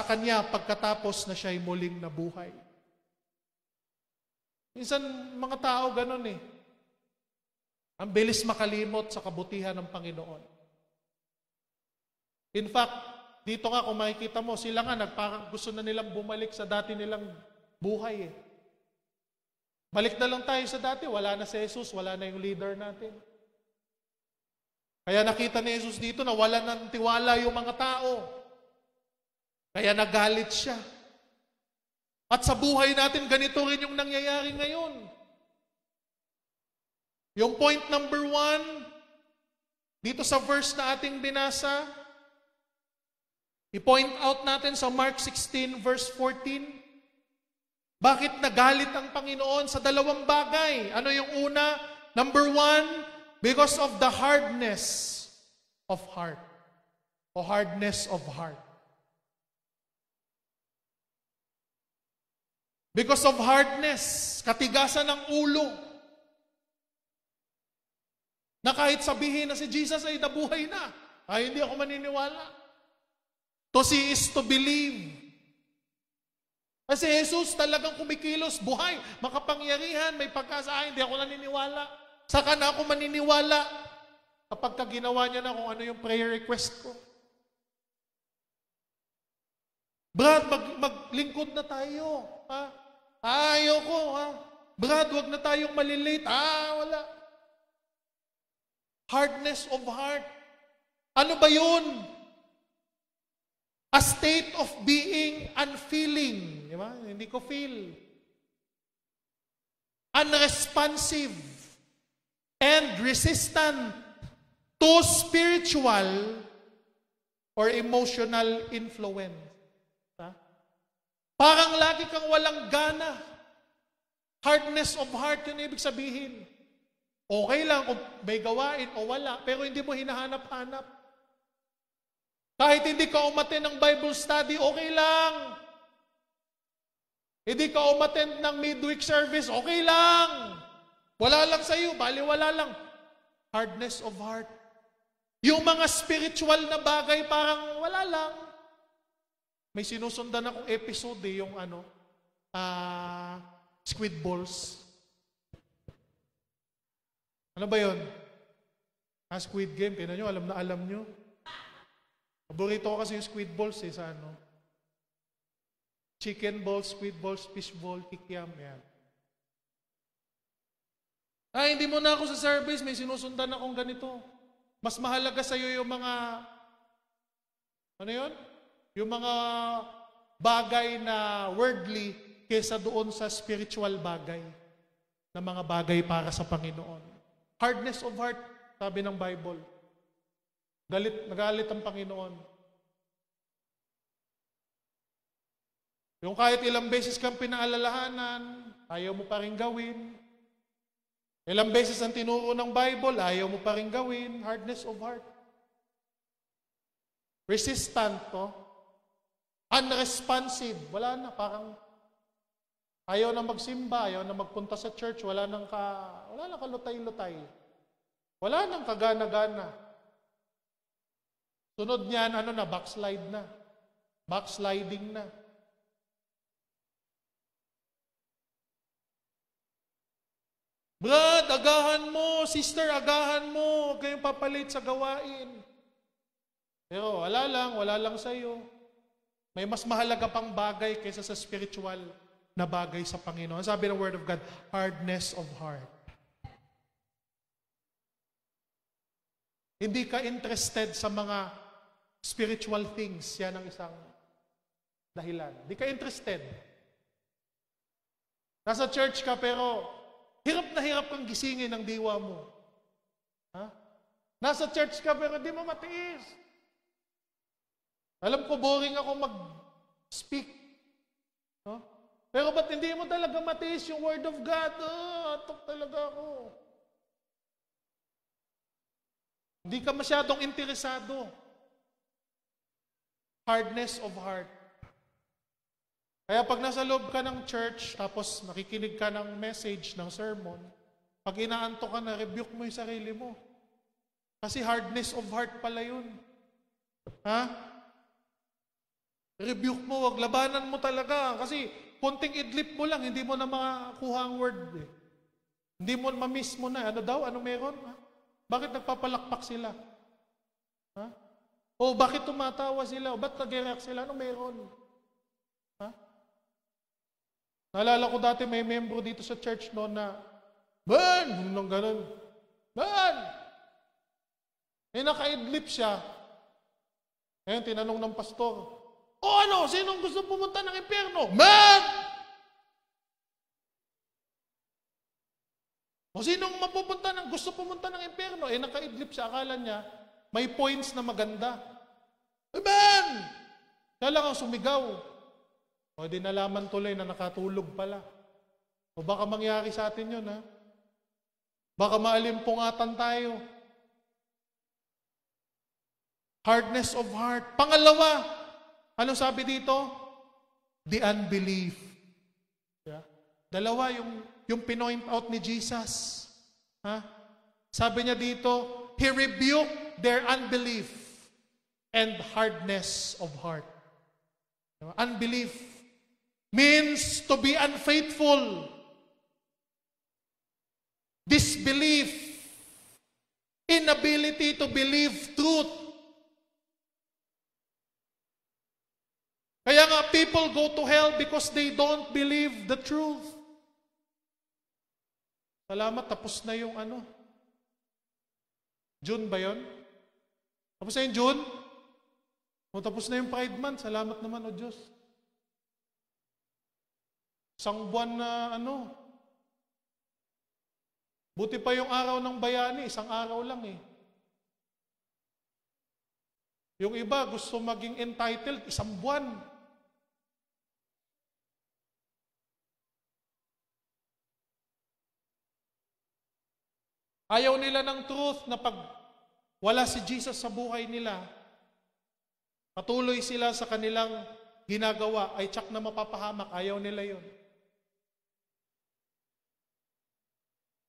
Kanya pagkatapos na siya'y muling nabuhay. Minsan mga tao ganun eh. Ang bilis makalimot sa kabutihan ng Panginoon. In fact, dito nga kung makikita mo, sila nga parang gusto na nilang bumalik sa dati nilang buhay eh. Balik na lang tayo sa dati, wala na si Jesus, wala na yung leader natin. Kaya nakita ni Jesus dito na wala ng tiwala yung mga tao. Kaya nagalit siya. At sa buhay natin, ganito rin yung nangyayari ngayon. Yung point number 1, dito sa verse na ating binasa, i-point out natin sa Mark 16 verse 14, bakit nagalit ang Panginoon sa dalawang bagay? Ano yung una? Number 1, because of the hardness of heart. O hardness of heart. Because of hardness, katigasan ng ulo. Na kahit sabihin na si Jesus ay nabuhay na, ay hindi ako maniniwala. To see is to believe. Kasi Jesus talagang kumikilos, buhay, makapangyarihan, may pagkasa, ay hindi ako naniniwala. Saka na ako maniniwala kapag ginawa niya na kung ano yung prayer request ko. Brad, maglingkod na tayo. Ha? Ayoko, ha? Brad, wag na tayong malilate. Wala. Hardness of heart. Ano ba yun? A state of being unfeeling. Di ba? Hindi ko feel. Unresponsive and resistant to spiritual or emotional influence. Parang lagi kang walang gana. Hardness of heart, yun ibig sabihin. Okay lang kung may gawain o wala, pero hindi mo hinahanap-hanap. Kahit hindi ka umattend ng Bible study, okay lang. Hindi ka umattend ng midweek service, okay lang. Wala lang sa iyo, baliwala lang. Hardness of heart. Yung mga spiritual na bagay, parang wala lang. May sinusundan akong episode yung squid balls. Ano ba yun? Squid Game, tingnan nyo, alam nyo. Paborito ko kasi yung squid balls sa chicken balls, squid balls, fish ball, kikiam, yan. Hindi mo na ako sa service, may sinusundan akong ganito. Mas mahalaga sa'yo yung mga, ano yun? Yung mga bagay na worldly kesa doon sa spiritual bagay na mga bagay para sa Panginoon. Hardness of heart, sabi ng Bible. Nagalit ang Panginoon. Yung kahit ilang beses kang pinaalalahanan, ayaw mo pa rin gawin. Ilang beses ang tinuro ng Bible, ayaw mo pa rin gawin. Hardness of heart. Resistant, no? Unresponsive. Wala na, parang ayaw na magsimba, ayaw na magpunta sa church, wala nang kalutay-lutay. Wala nang kagana-gana. Sunod niyan, backslide na. Backsliding na. Brad, agahan mo. Sister, agahan mo. Huwag kayong papalit sa gawain. Pero wala lang sa iyo. May mas mahalaga pang bagay kaysa sa spiritual na bagay sa Panginoon. Sabi ng Word of God, hardness of heart. Hindi ka interested sa mga spiritual things. Yan ang isang dahilan. Hindi ka interested. Nasa church ka pero hirap na hirap kang gisingin ng diwa mo. Nasa church ka pero di mo matiis. Alam ko, boring ako mag-speak. No? Pero ba't hindi mo talaga matiis yung Word of God? Atok talaga ako. Hindi ka masyadong interesado. Hardness of heart. Kaya pag nasa loob ka ng church, tapos nakikinig ka ng message, ng sermon, pag inaanto ka na, rebuke mo yung sarili mo. Kasi hardness of heart pala yun. Rebuke mo, wag labanan mo talaga. Kasi konting idlip mo lang, hindi mo na makakuha ang word. Hindi mo ma-miss mo na. Ano meron? Bakit nagpapalakpak sila? O bakit tumatawa sila? O ba't nag-react sila? Ano meron? Naalala ko dati may membro dito sa church noon na, "Man!" Nung ganun. "Man!" Naka-idlip siya. Ngayon, tinanong ng pastor, sinong gusto pumunta ng impyerno? Man! O sinong gusto pumunta ng impyerno? Nakaidlip siya, akala niya, may points na maganda. Amen! Kaya lang ang sumigaw. O di nalaman tuloy na nakatulog pala. O baka mangyari sa atin yun, ha? Baka maalimpungatan tayo. Hardness of heart. Pangalawa, ano sabi dito? The unbelief. Yeah. Dalawa yung pinoint out ni Jesus. Ha? Sabi niya dito, He rebuked their unbelief and hardness of heart. Unbelief means to be unfaithful. Disbelief, inability to believe truth. Kaya nga, people go to hell because they don't believe the truth. Salamat, tapos na yung June ba yun? Tapos na yung June? O tapos na yung Pride Month. Salamat naman, O Diyos. Isang buwan na buti pa yung araw ng bayani, isang araw lang eh. Yung iba gusto maging entitled, isang buwan. Ayaw nila ng truth na pag wala si Jesus sa buhay nila, patuloy sila sa kanilang ginagawa, ay tsak na mapapahamak. Ayaw nila yon.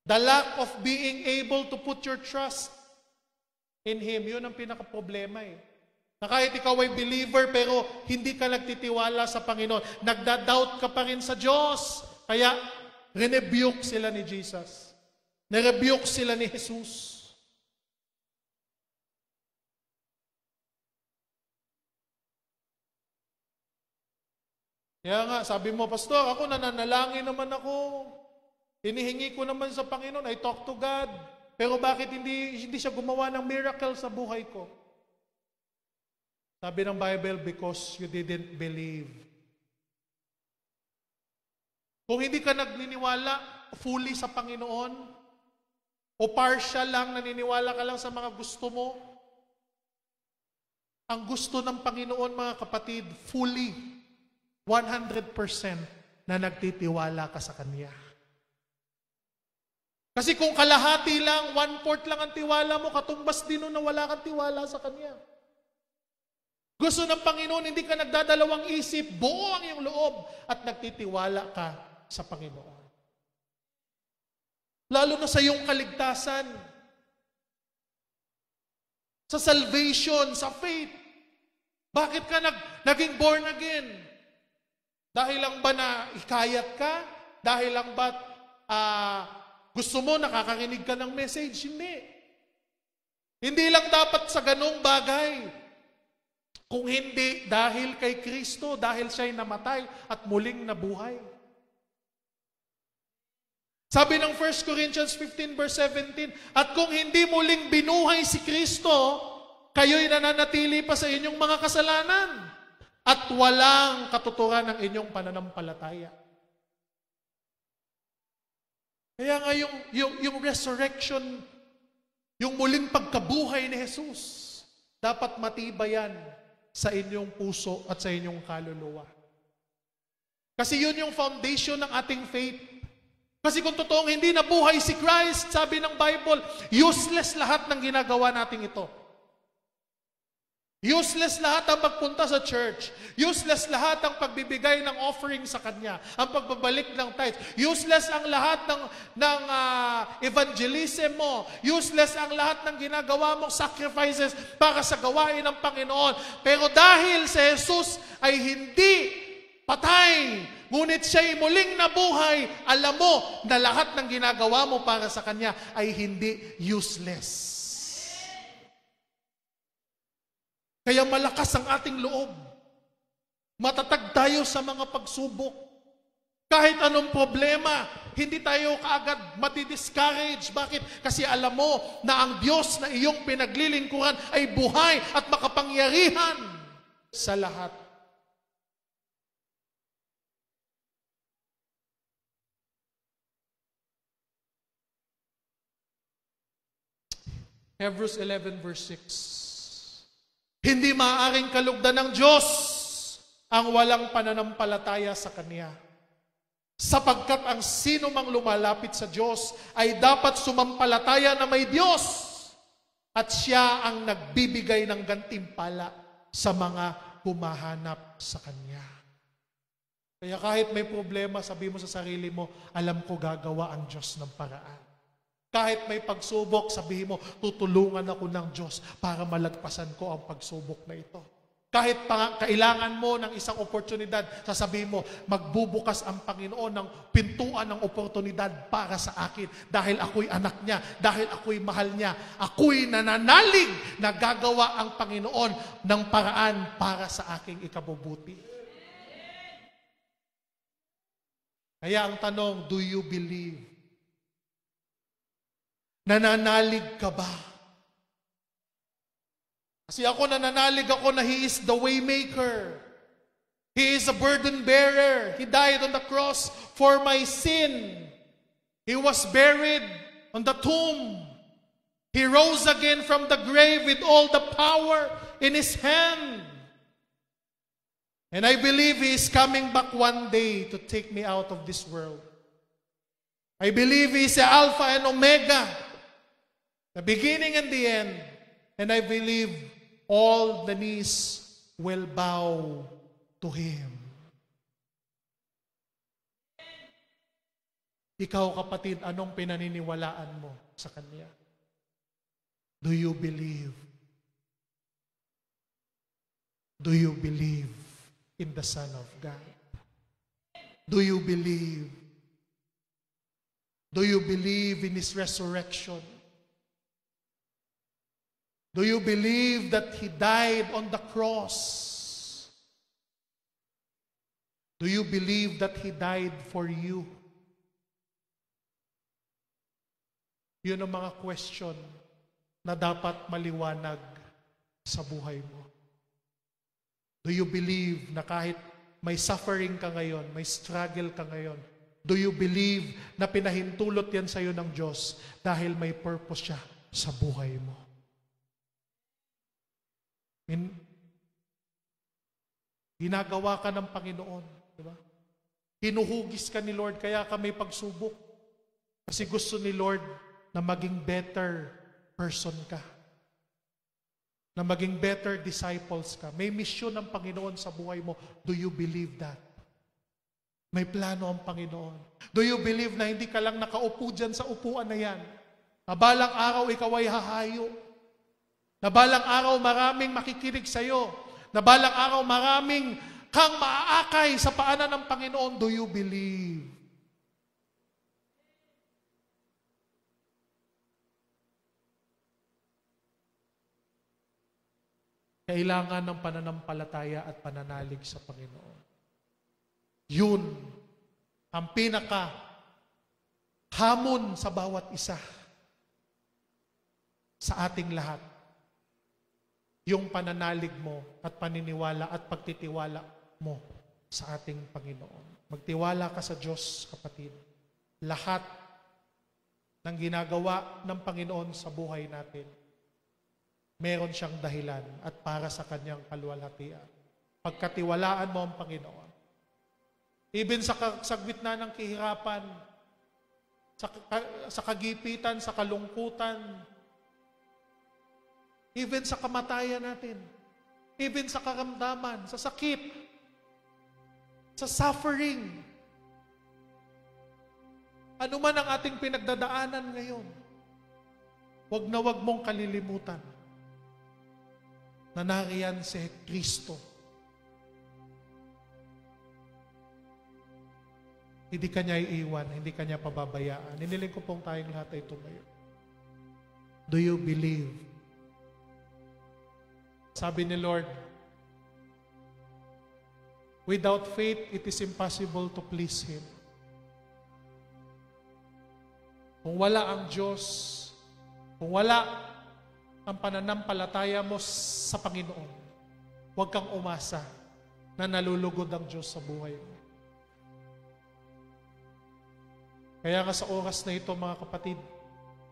The lack of being able to put your trust in Him, yun ang pinaka-problema eh. Na kahit ikaw ay believer pero hindi ka nagtitiwala sa Panginoon, nagda-doubt ka pa rin sa Diyos. Kaya, renebuke sila ni Jesus. Nirebuke sila ni Jesus. Kaya nga, sabi mo, Pastor, ako nananalangin naman ako. Hinihingi ko naman sa Panginoon, I talk to God. Pero bakit hindi siya gumawa ng miracle sa buhay ko? Sabi ng Bible, because you didn't believe. Kung hindi ka nagniniwala fully sa Panginoon, o partial lang, naniniwala ka lang sa mga gusto mo, ang gusto ng Panginoon, mga kapatid, fully, 100% na nagtitiwala ka sa Kanya. Kasi kung kalahati lang, 1/4 lang ang tiwala mo, katumbas din nun na wala kang tiwala sa Kanya. Gusto ng Panginoon, hindi ka nagdadalawang isip, buo ang iyong loob, at nagtitiwala ka sa Panginoon. Lalo na sa iyong kaligtasan, sa salvation, sa faith. Bakit ka naging born again? Dahil lang ba na ikayat ka? Dahil lang ba gusto mo nakakarinig ka ng message? Hindi. Hindi lang dapat sa ganong bagay. Kung hindi, dahil kay Kristo, dahil siya'y namatay at muling nabuhay. Sabi ng 1 Corinthians 15 verse 17, at kung hindi muling binuhay si Kristo, kayo'y nananatili pa sa inyong mga kasalanan at walang katuturan ng inyong pananampalataya. Kaya nga yung resurrection, yung muling pagkabuhay ni Jesus, dapat matibayan sa inyong puso at sa inyong kaluluwa. Kasi yun yung foundation ng ating faith. Kasi kung totoong hindi nabuhay si Christ, sabi ng Bible, useless lahat ng ginagawa natin ito. Useless lahat ang pagpunta sa church. Useless lahat ang pagbibigay ng offering sa Kanya. Ang pagbabalik ng tithes. Useless ang lahat ng evangelism mo. Useless ang lahat ng ginagawa mong sacrifices para sa gawain ng Panginoon. Pero dahil si Jesus ay hindi patay, ngunit siya'y muling nabuhay, alam mo na lahat ng ginagawa mo para sa Kanya ay hindi useless. Kaya malakas ang ating loob. Matatag tayo sa mga pagsubok. Kahit anong problema, hindi tayo kaagad mati-discourage. Bakit? Kasi alam mo na ang Diyos na iyong pinaglilingkuran ay buhay at makapangyarihan sa lahat. Hebrews 11 verse 6. Hindi maaaring kalugdan ng Diyos ang walang pananampalataya sa Kanya. Sapagkat ang sino mang lumalapit sa Diyos ay dapat sumampalataya na may Diyos at Siya ang nagbibigay ng gantimpala sa mga humahanap sa Kanya. Kaya kahit may problema, sabi mo sa sarili mo, alam ko gagawa ang Diyos ng paraan. Kahit may pagsubok, sabihin mo, tutulungan ako ng Diyos para malagpasan ko ang pagsubok na ito. Kahit kailangan mo ng isang oportunidad, sasabihin mo, magbubukas ang Panginoon ng pintuan ng oportunidad para sa akin dahil ako'y anak niya, dahil ako'y mahal niya. Ako'y nananalig na gagawa ang Panginoon ng paraan para sa aking ikabubuti. Kaya ang tanong, do you believe? Nananalig ka ba? Kasi ako nananalig ako na He is the way maker. He is a burden bearer. He died on the cross for my sin. He was buried on the tomb. He rose again from the grave with all the power in His hand. And I believe He is coming back one day to take me out of this world. I believe He is the Alpha and Omega, the beginning and the end. And I believe all the knees will bow to Him. Ikaw, kapatid, anong pinaniniwalaan mo sa Kanya? Do you believe? Do you believe in the Son of God? Do you believe? Do you believe in His resurrection? Do you believe that He died on the cross? Do you believe that He died for you? Yun ang mga question na dapat maliwanag sa buhay mo. Do you believe na kahit may suffering ka ngayon, may struggle ka ngayon, do you believe na pinahintulot yan sa iyo ng Diyos dahil may purpose siya sa buhay mo? Ginagawa ka ng Panginoon, di ba? Hinuhugis ka ni Lord, kaya ka may pagsubok. Kasi gusto ni Lord na maging better person ka. Na maging better disciples ka. May mission ng Panginoon sa buhay mo. Do you believe that? May plano ang Panginoon. Do you believe na hindi ka lang nakaupo dyan sa upuan na yan? Na balang araw ikaw ay hahayo. Na balang araw maraming makikinig sa iyo. Na balang araw maraming kang maaakay sa paanan ng Panginoon. Do you believe? Kailangan ng pananampalataya at pananalig sa Panginoon. Yun ang hamon sa bawat isa sa ating lahat. Yung pananalig mo at paniniwala at pagtitiwala mo sa ating Panginoon. Magtiwala ka sa Diyos, kapatid. Lahat ng ginagawa ng Panginoon sa buhay natin, meron siyang dahilan at para sa kanyang kaluwalhatian. Pagkatiwalaan mo ang Panginoon. Even sa gitna ng kahirapan, sa kagipitan, sa kalungkutan, even sa kamatayan natin, even sa karamdaman, sa sakit, sa suffering, ano man ang ating pinagdadaanan ngayon, wag na wag mong kalilimutan na nariyan si Kristo. Hindi kanya iiwan, hindi kanya pababayaan. Hiniling ko pong tayong lahat ay tumayo. Do you believe? Sabi ni Lord, without faith, it is impossible to please Him. Kung wala ang Diyos, kung wala ang pananampalataya mo sa Panginoon, huwag kang umasa na nalulugod ang Diyos sa buhay mo. Kaya nga sa oras na ito, mga kapatid,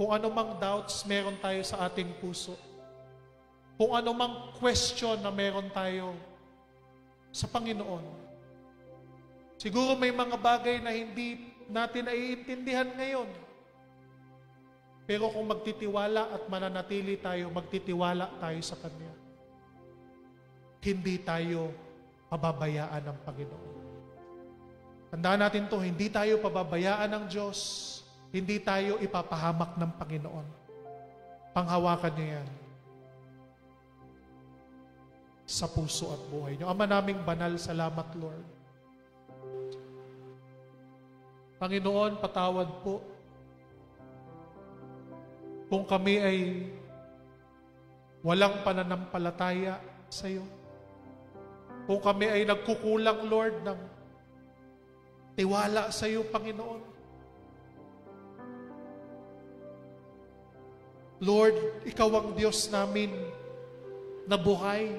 kung anumang doubts meron tayo sa ating puso, kung anumang question na meron tayo sa Panginoon. Siguro may mga bagay na hindi natin naiintindihan ngayon. Pero kung magtitiwala at mananatili tayo, magtitiwala tayo sa Kanya, hindi tayo pababayaan ng Panginoon. Tandaan natin to, hindi tayo pababayaan ng Diyos, hindi tayo ipapahamak ng Panginoon. Panghawakan niyo yan sa puso at buhay niyo. Ama naming banal, salamat Lord. Panginoon, patawad po kung kami ay walang pananampalataya sa iyo. Kung kami ay nagkukulang, Lord, ng tiwala sa iyo, Panginoon. Lord, ikaw ang Diyos namin na buhay.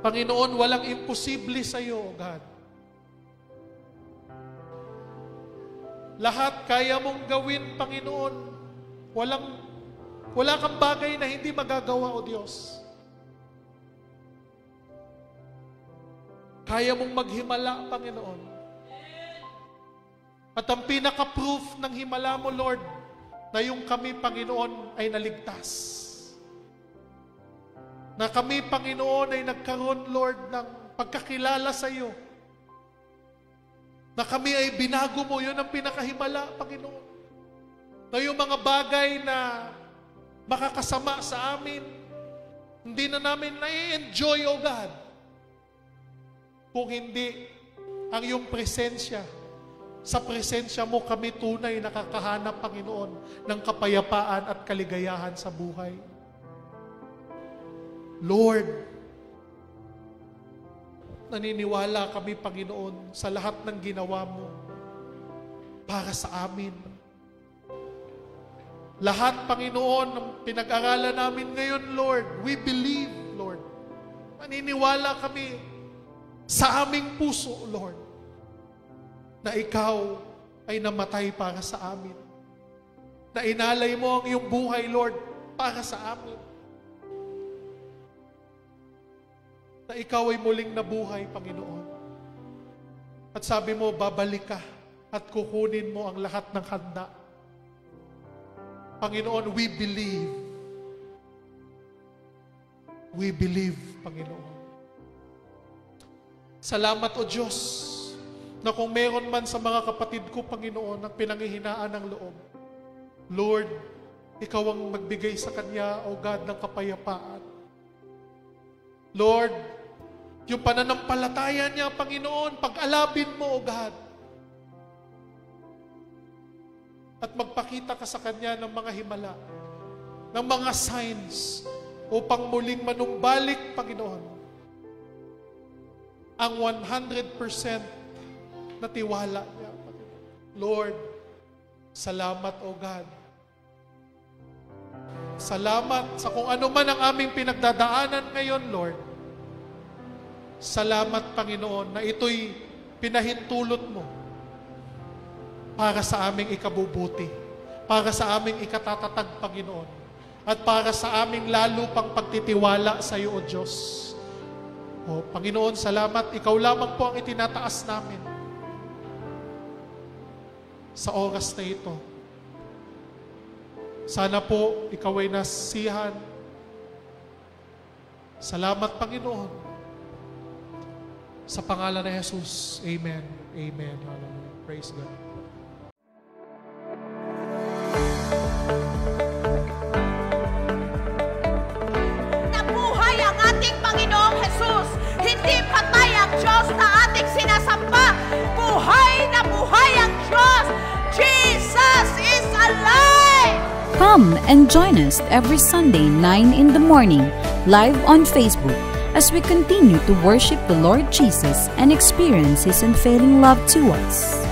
Panginoon, walang imposible sa iyo, O God. Lahat kaya mong gawin, Panginoon. Wala kang bagay na hindi magagawa, O Diyos. Kaya mong maghimala, Panginoon. At ang pinaka-proof ng himala mo, Lord, na yung kami, Panginoon, ay naligtas. Na kami, Panginoon, ay nagkaroon, Lord, ng pagkakilala sa iyo. Na kami ay binago mo, yun ang pinakahimala, Panginoon. Na yung mga bagay na makakasama sa amin, hindi na namin na-enjoy, O God. Kung hindi, ang iyong presensya, sa presensya mo kami tunay nakakahanap, Panginoon, ng kapayapaan at kaligayahan sa buhay. Lord, naniniwala kami, Panginoon, sa lahat ng ginawa mo para sa amin. Lahat, Panginoon, ng pinag-aralan namin ngayon, Lord, we believe, Lord. Naniniwala kami sa aming puso, Lord, na ikaw ay namatay para sa amin. Na inalay mo ang iyong buhay, Lord, para sa amin. Na ikaw ay muling nabuhay, Panginoon. At sabi mo, babalik ka at kukunin mo ang lahat ng handa. Panginoon, we believe. We believe, Panginoon. Salamat, O Diyos, na kung meron man sa mga kapatid ko, Panginoon, ang pinanghihinaan ng loob, Lord, ikaw ang magbigay sa kanya, O God, ng kapayapaan. Lord, yung pananampalataya niya, Panginoon, pag-alabin mo, O God. At magpakita ka sa kanya ng mga himala, ng mga signs, upang muling manumbalik, Panginoon, ang 100% na tiwala niya, Panginoon. Lord, salamat, O God. Salamat sa kung ano man ang aming pinagdadaanan ngayon, Lord. Salamat, Panginoon, na ito'y pinahintulot mo para sa aming ikabubuti, para sa aming ikatatatag, Panginoon, at para sa aming lalo pang pagtitiwala sa iyo, O Diyos. O Panginoon, salamat. Ikaw lamang po ang itinataas namin sa oras na ito. Sana po ikaw ay nasihan. Salamat, Panginoon. Sa pangalan ni Jesus. Amen. Amen. Hallelujah. Praise God. Nabuhay ang ating Panginoong Jesus. Hindi patay ang Diyos na ating sinasamba. Buhay na buhay ang Diyos. Jesus is alive! Come and join us every Sunday 9 in the morning, live on Facebook, as we continue to worship the Lord Jesus and experience His unfailing love to us.